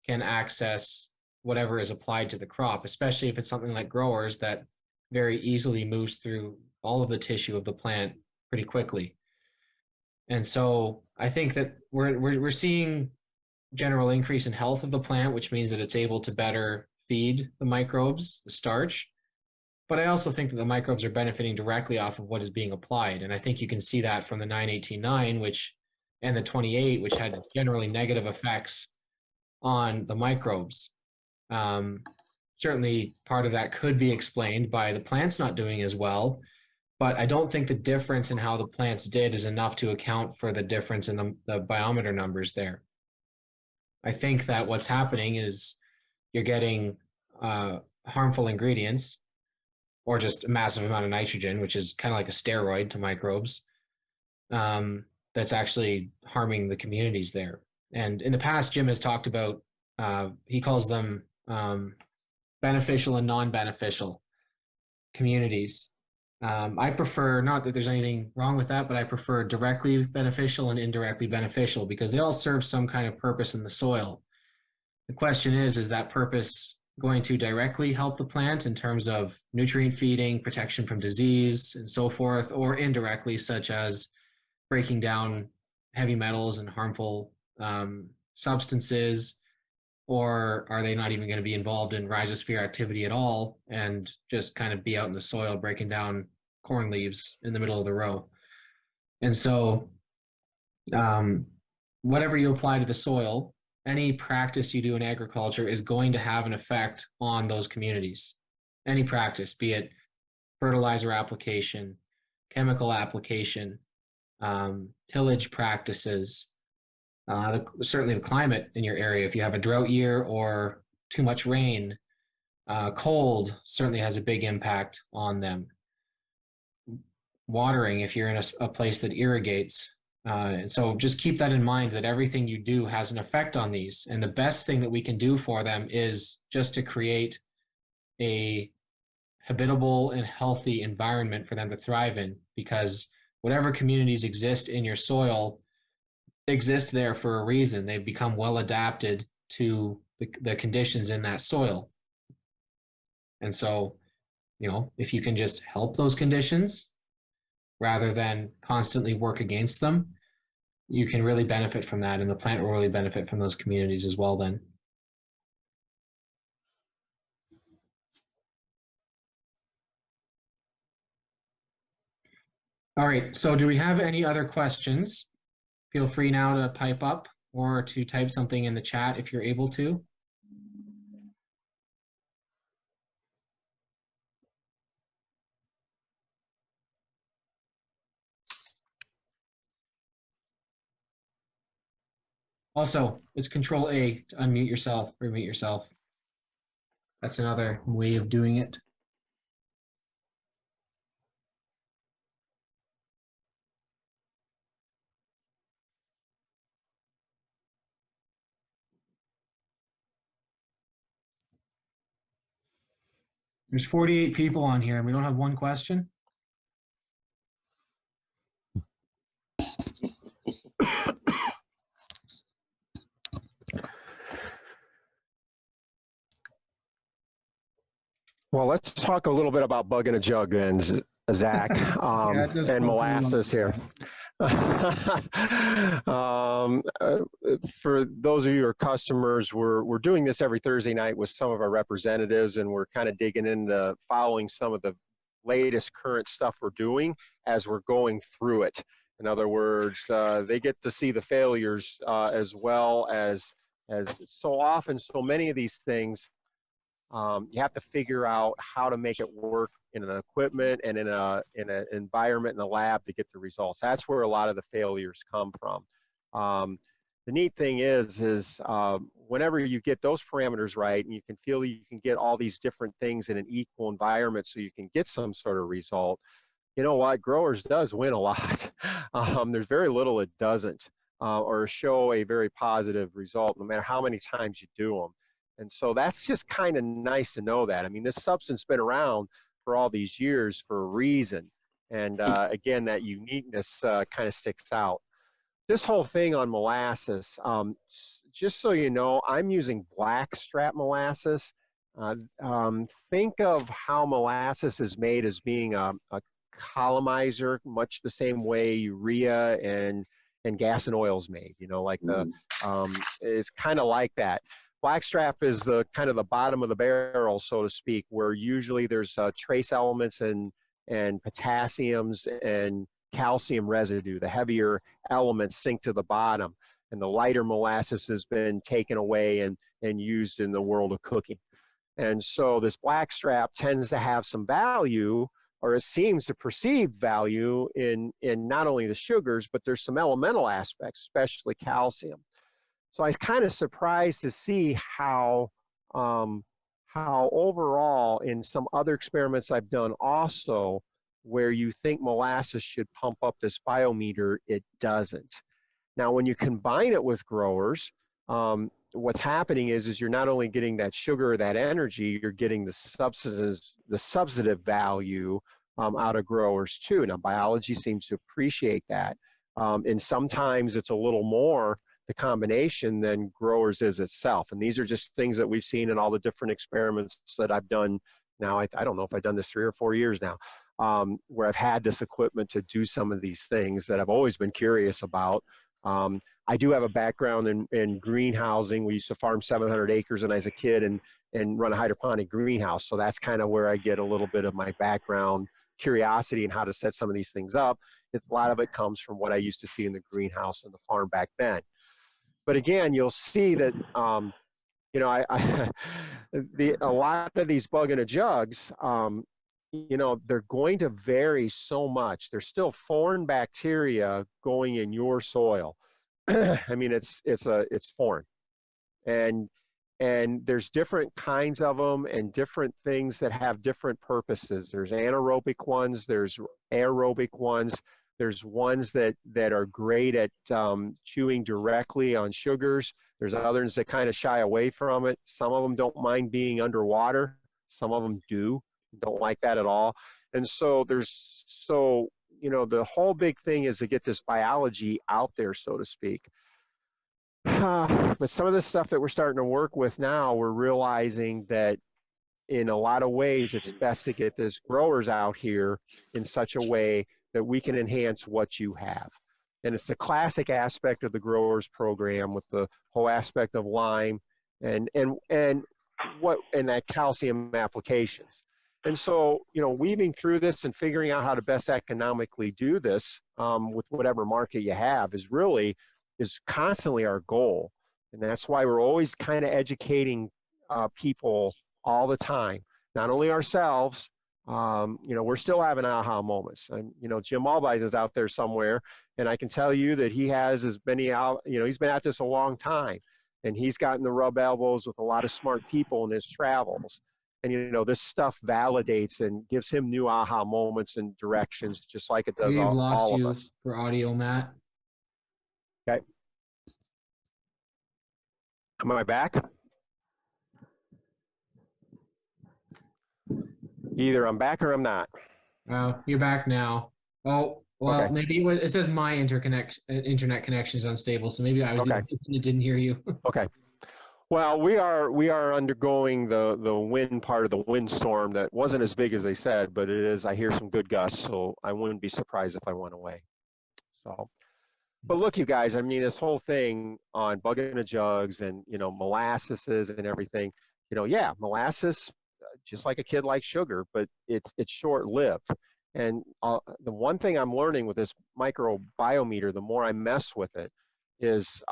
can access whatever is applied to the crop, especially if it's something like growers that very easily moves through all of the tissue of the plant pretty quickly. And so I think that we're seeing general increase in health of the plant, which means that it's able to better feed the microbes, the starch. But I also think that the microbes are benefiting directly off of what is being applied. And I think you can see that from the 9-18-9, and the 28, which had generally negative effects on the microbes. Certainly part of that could be explained by the plants not doing as well, but I don't think the difference in how the plants did is enough to account for the difference in the biometer numbers there. I think that what's happening is you're getting harmful ingredients, or just a massive amount of nitrogen, which is kind of like a steroid to microbes, that's actually harming the communities there. And in the past, Jim has talked about, he calls them beneficial and non-beneficial communities. I prefer, not that there's anything wrong with that, but I prefer directly beneficial and indirectly beneficial, because they all serve some kind of purpose in the soil. The question is that purpose going to directly help the plant in terms of nutrient feeding, protection from disease, and so forth, or indirectly, such as breaking down heavy metals and harmful substances? Or are they not even going to be involved in rhizosphere activity at all and just kind of be out in the soil breaking down corn leaves in the middle of the row? And so whatever you apply to the soil, any practice you do in agriculture is going to have an effect on those communities. Any practice, be it fertilizer application, chemical application, tillage practices, certainly the climate in your area. If you have a drought year or too much rain, cold certainly has a big impact on them. Watering, if you're in a place that irrigates. And so just keep that in mind, that everything you do has an effect on these. And the best thing that we can do for them is just to create a habitable and healthy environment for them to thrive in, because whatever communities exist in your soil exist there for a reason. They've become well adapted to the conditions in that soil. And so, if you can just help those conditions rather than constantly work against them, you can really benefit from that, and the plant will really benefit from those communities as well then. All right, so do we have any other questions? Feel free now to pipe up or to type something in the chat if you're able to. Also, it's Control A to unmute yourself or mute yourself. That's another way of doing it. There's 48 people on here and we don't have one question. Well, let's talk a little bit about bug in a jug then, Zach, and molasses here. For those of you who are customers, we're doing this every Thursday night with some of our representatives, and we're kind of digging into following some of the latest current stuff we're doing as we're going through it. In other words, they get to see the failures as well as so often, so many of these things. You have to figure out how to make it work in an equipment and in an environment in the lab to get the results. That's where a lot of the failures come from. The neat thing is whenever you get those parameters right, and you can feel you can get all these different things in an equal environment so you can get some sort of result, you know what, growers does win a lot. There's very little it doesn't, or show a very positive result no matter how many times you do them. And so that's just kind of nice to know that. I mean, this substance has been around for all these years for a reason. And again, that uniqueness kind of sticks out. This whole thing on molasses, just so you know, I'm using blackstrap molasses. Think of how molasses is made as being a columnizer, much the same way urea and gas and oil is made. You know, like it's kind of like that. Blackstrap is the kind of the bottom of the barrel, so to speak, where usually there's trace elements and potassiums and calcium residue. The heavier elements sink to the bottom, and the lighter molasses has been taken away and used in the world of cooking. And so this blackstrap tends to have some value, or it seems to perceive value in not only the sugars, but there's some elemental aspects, especially calcium. So I was kind of surprised to see how overall in some other experiments I've done also, where you think molasses should pump up this biometer, it doesn't. Now, when you combine it with growers, what's happening is you're not only getting that sugar or that energy, you're getting the substantive value out of growers too. Now, biology seems to appreciate that. And sometimes it's a little more the combination than growers is itself. And these are just things that we've seen in all the different experiments that I've done now. I don't know if I've done this 3 or 4 years now, where I've had this equipment to do some of these things that I've always been curious about. I do have a background in greenhousing. We used to farm 700 acres when I was a kid and run a hydroponic greenhouse. So that's kind of where I get a little bit of my background curiosity and how to set some of these things up. A lot of it comes from what I used to see in the greenhouse and the farm back then. But again, you'll see that, you know, a lot of these bug in a jugs, you know, they're going to vary so much. There's still foreign bacteria going in your soil. I mean, it's foreign, and there's different kinds of them and different things that have different purposes. There's anaerobic ones, there's aerobic ones. There's ones that are great at chewing directly on sugars. There's others that kind of shy away from it. Some of them don't mind being underwater. Some of them don't like that at all. And so you know, the whole big thing is to get this biology out there, so to speak. But some of the stuff that we're starting to work with now, we're realizing that in a lot of ways, it's best to get this growers out here in such a way that we can enhance what you have. And it's the classic aspect of the growers program with the whole aspect of lime and that calcium applications. And so, you know, weaving through this and figuring out how to best economically do this with whatever market you have is constantly our goal. And that's why we're always kind of educating people all the time, not only ourselves. You know, we're still having aha moments. And, you know, Jim Albies is out there somewhere, and I can tell you that he has as many out, you know, he's been at this a long time, and he's gotten to rub elbows with a lot of smart people in his travels. And, you know, this stuff validates and gives him new aha moments and directions, just like it does all of us. For audio, Matt. Okay. Am I back? Either I'm back or I'm not. Oh, you're back now. Oh, well, okay. Maybe it says my internet connection is unstable, so maybe I was didn't hear you. Okay. Well, we are undergoing the wind part of the windstorm that wasn't as big as they said, but it is. I hear some good gusts, so I wouldn't be surprised if I went away. So, but look, you guys, I mean, this whole thing on bug in the jugs and, you know, molasses and everything, you know, yeah, molasses, just like a kid likes sugar, but it's short-lived. And the one thing I'm learning with this microbiometer, the more I mess with it, is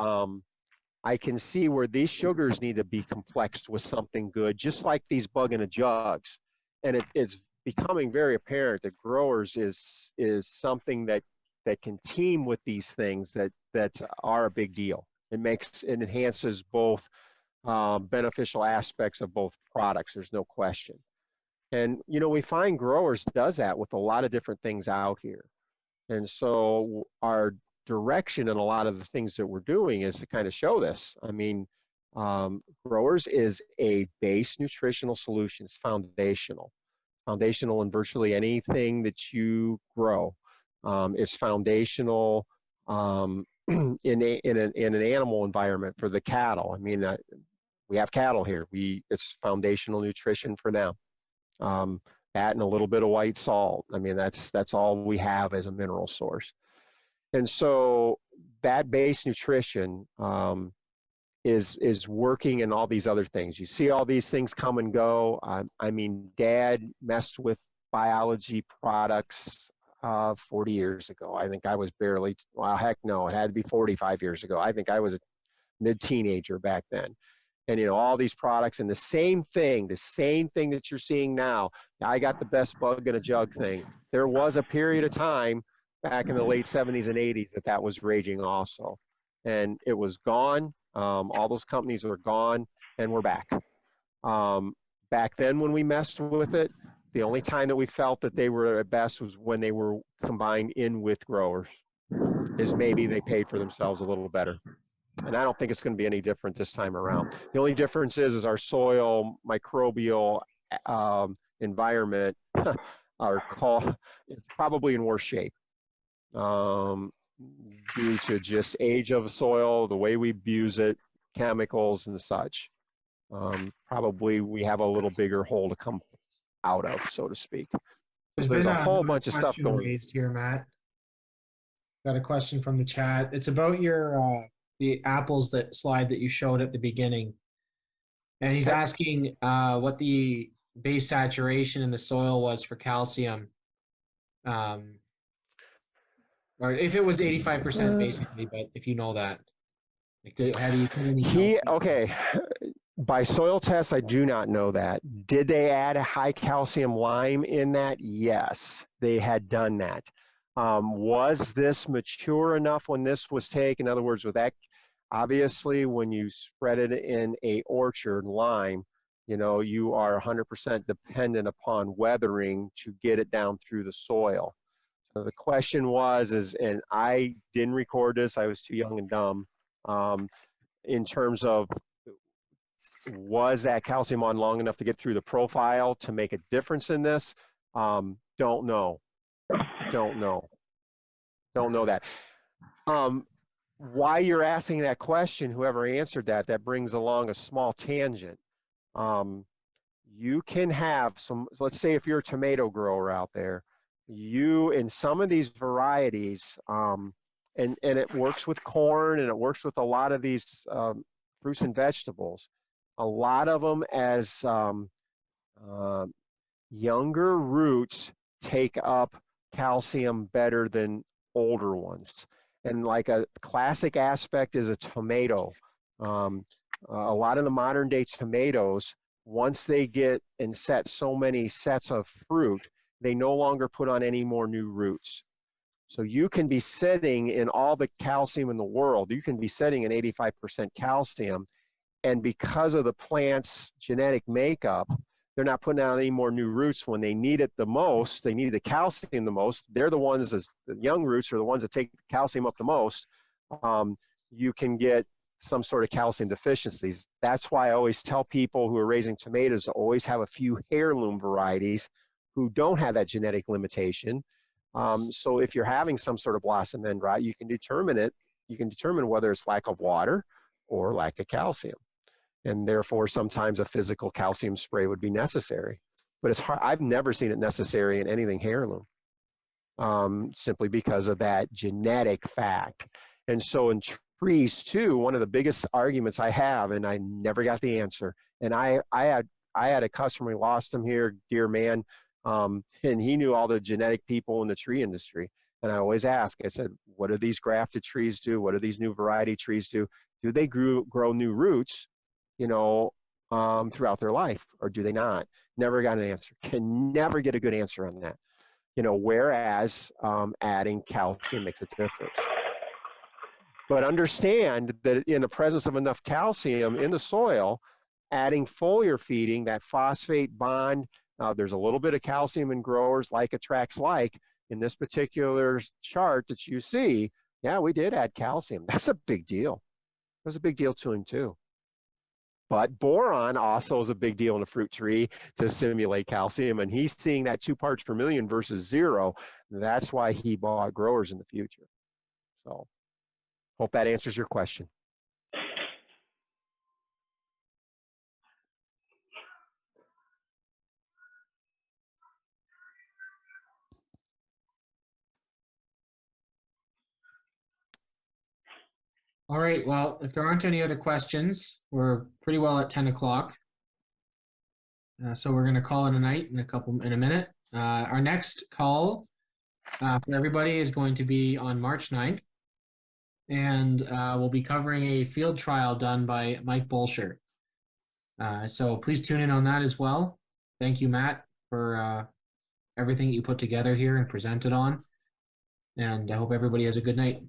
I can see where these sugars need to be complexed with something good, just like these bug in the jugs. And it's becoming very apparent that growers is something that can team with these things that are a big deal. It enhances both beneficial aspects of both products. There's no question. And, you know, we find growers does that with a lot of different things out here. And so our direction and a lot of the things that we're doing is to kind of show this. I mean, growers is a base nutritional solution. It's foundational. foundational in virtually anything that you grow. It's foundational in an animal environment for the cattle. I mean, we have cattle here. It's foundational nutrition for them. That and a little bit of white salt. I mean, that's all we have as a mineral source. And so that base nutrition is working in all these other things. You see all these things come and go. I mean, Dad messed with biology products 40 years ago. I think I was barely, well, heck no, it had to be 45 years ago. I think I was a mid-teenager back then. And, you know, all these products and the same thing that you're seeing now. I got the best bug in a jug thing. There was a period of time back in the late 70s and 80s that was raging also. And it was gone. All those companies were gone, and we're back. Back then when we messed with it, the only time that we felt that they were at best was when they were combined in with growers, is maybe they paid for themselves a little better. And I don't think it's going to be any different this time around. The only difference is our soil microbial environment it's probably in worse shape due to just age of soil, the way we abuse it, chemicals and such. Probably we have a little bigger hole to come out of, so to speak. There's a whole bunch of stuff going raised here, Matt. Got a question from the chat. It's about your the apples slide that you showed at the beginning, and he's asking what the base saturation in the soil was for calcium, or if it was 85% basically. But if you know that, like, how do you put any? Okay. By soil tests, I do not know that. Did they add a high calcium lime in that? Yes, they had done that. Was this mature enough when this was taken? In other words, with that, obviously, when you spread it in a orchard lime, you know, you are 100% dependent upon weathering to get it down through the soil. So the question was, and I didn't record this, I was too young and dumb, in terms of, was that calcium on long enough to get through the profile to make a difference in this? Don't know. Don't know that. Why you're asking that question, whoever answered that brings along a small tangent. You can have some, let's say if you're a tomato grower out there, in some of these varieties, and it works with corn and it works with a lot of these fruits and vegetables. A lot of them, as younger roots take up calcium better than older ones. And like a classic aspect is a tomato. A lot of the modern day tomatoes, once they get and set so many sets of fruit, they no longer put on any more new roots. So you can be sitting in all the calcium in the world. You can be sitting in 85% calcium. And because of the plant's genetic makeup, they're not putting out any more new roots when they need it the most. They need the calcium the most. They're the ones, the young roots are the ones that take the calcium up the most. You can get some sort of calcium deficiencies. That's why I always tell people who are raising tomatoes to always have a few heirloom varieties who don't have that genetic limitation. So if you're having some sort of blossom end rot, you can determine it. You can determine whether it's lack of water or lack of calcium. And therefore, sometimes a physical calcium spray would be necessary. But it's hard. I've never seen it necessary in anything heirloom, simply because of that genetic fact. And so in trees too, one of the biggest arguments I have, and I never got the answer. And I had a customer, we lost him here, dear man, and he knew all the genetic people in the tree industry. And I always ask, I said, what do these grafted trees do? What do these new variety trees do? Do they grow new roots, you know, throughout their life, or do they not? Never got an answer. Can never get a good answer on that. You know, whereas adding calcium makes a difference. But understand that in the presence of enough calcium in the soil, adding foliar feeding, that phosphate bond, there's a little bit of calcium in growers, like attracts like. In this particular chart that you see, yeah, we did add calcium. That's a big deal. It was a big deal to him too. But boron also is a big deal in a fruit tree to simulate calcium, and he's seeing that 2 parts per million versus 0. That's why he bought growers in the future. So hope that answers your question. All right, well, if there aren't any other questions, we're pretty well at 10 o'clock. So we're going to call it a night in a minute. Our next call for everybody is going to be on March 9th. And we'll be covering a field trial done by Mike Bolsher. So please tune in on that as well. Thank you, Matt, for everything you put together here and presented on. And I hope everybody has a good night.